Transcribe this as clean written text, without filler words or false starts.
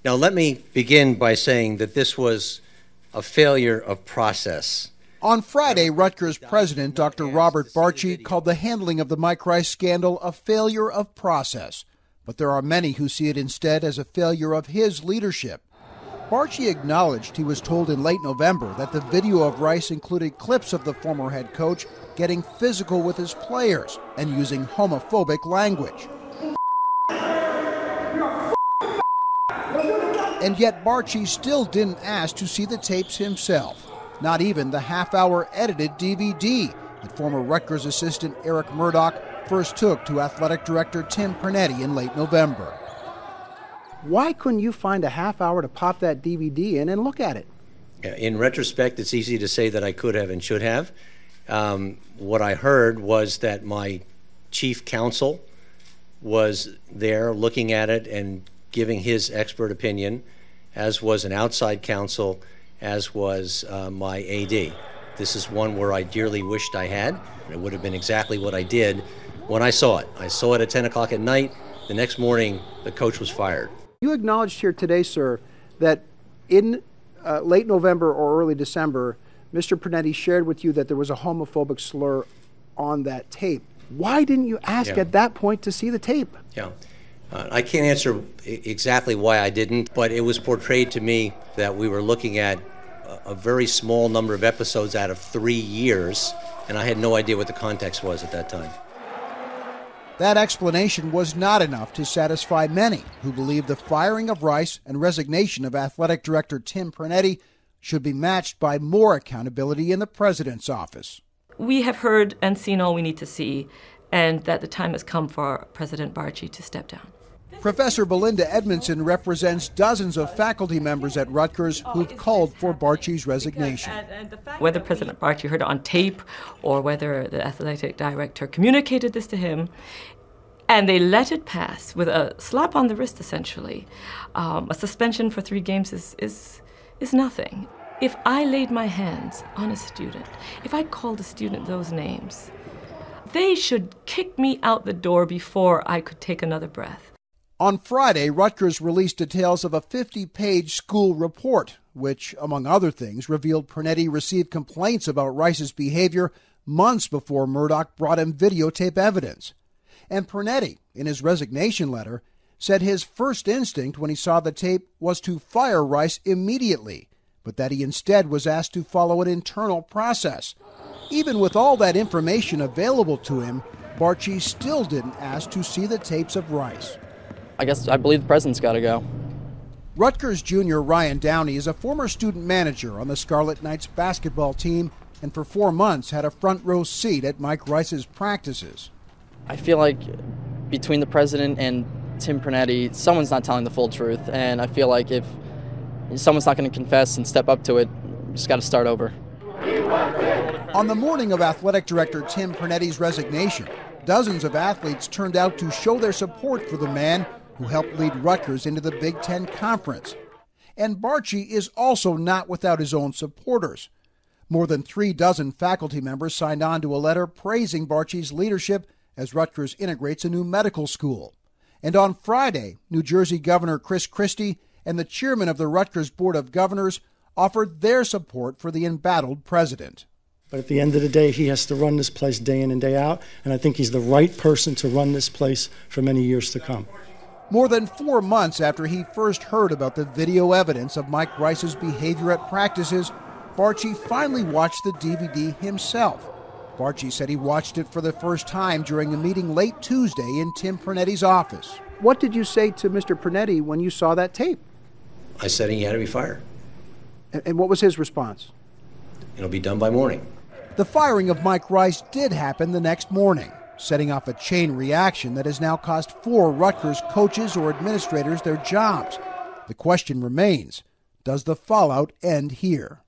Now, let me begin by saying that this was a failure of process. On Friday, Rutgers president Dr. Robert Barchi called the handling of the Mike Rice scandal a failure of process. But there are many who see it instead as a failure of his leadership. Barchi acknowledged he was told in late November that the video of Rice included clips of the former head coach getting physical with his players and using homophobic language. And yet Barchi still didn't ask to see the tapes himself, not even the half-hour edited DVD that former Rutgers assistant Eric Murdoch first took to athletic director Tim Pernetti in late November. Why couldn't you find a half hour to pop that DVD in and look at it? In retrospect, it's easy to say that I could have and should have. What I heard was that my chief counsel was there looking at it and giving his expert opinion, as was an outside counsel, as was my AD. This is one where I dearly wished I had. It would have been exactly what I did when I saw it. I saw it at 10 o'clock at night. The next morning, the coach was fired. You acknowledged here today, sir, that in late November or early December, Mr. Pernetti shared with you that there was a homophobic slur on that tape. Why didn't you ask at that point to see the tape? I can't answer exactly why I didn't, but it was portrayed to me that we were looking at a very small number of episodes out of 3 years, and I had no idea what the context was at that time. That explanation was not enough to satisfy many who believe the firing of Rice and resignation of athletic director Tim Pernetti should be matched by more accountability in the president's office. We have heard and seen all we need to see, and that the time has come for President Barchi to step down. Professor Belinda Edmondson represents dozens of faculty members at Rutgers who've called for Barchi's resignation. Whether President Barchi heard it on tape or whether the athletic director communicated this to him, and they let it pass with a slap on the wrist, essentially. A suspension for 3 games is nothing. If I laid my hands on a student, if I called a student those names, they should kick me out the door before I could take another breath. On Friday, Rutgers released details of a 50-page school report, which, among other things, revealed Pernetti received complaints about Rice's behavior months before Murdoch brought him videotape evidence. And Pernetti, in his resignation letter, said his first instinct when he saw the tape was to fire Rice immediately, but that he instead was asked to follow an internal process. Even with all that information available to him, Barchi still didn't ask to see the tapes of Rice. I believe the president's got to go. Rutgers junior Ryan Downey is a former student manager on the Scarlet Knights basketball team and for 4 months had a front row seat at Mike Rice's practices. I feel like between the president and Tim Pernetti, someone's not telling the full truth, and I feel like if someone's not going to confess and step up to it, we just got to start over. On the morning of athletic director Tim Pernetti's resignation, dozens of athletes turned out to show their support for the man who helped lead Rutgers into the Big Ten Conference. And Barchi is also not without his own supporters. More than 36 faculty members signed on to a letter praising Barchi's leadership as Rutgers integrates a new medical school. And on Friday, New Jersey Governor Chris Christie and the chairman of the Rutgers Board of Governors offered their support for the embattled president. But at the end of the day, he has to run this place day in and day out, and I think he's the right person to run this place for many years to come. More than 4 months after he first heard about the video evidence of Mike Rice's behavior at practices, Barchi finally watched the DVD himself. Barchi said he watched it for the first time during a meeting late Tuesday in Tim Pernetti's office. What did you say to Mr. Pernetti when you saw that tape? I said he had to be fired. And what was his response? It'll be done by morning. The firing of Mike Rice did happen the next morning, setting off a chain reaction that has now cost 4 Rutgers coaches or administrators their jobs. The question remains, does the fallout end here?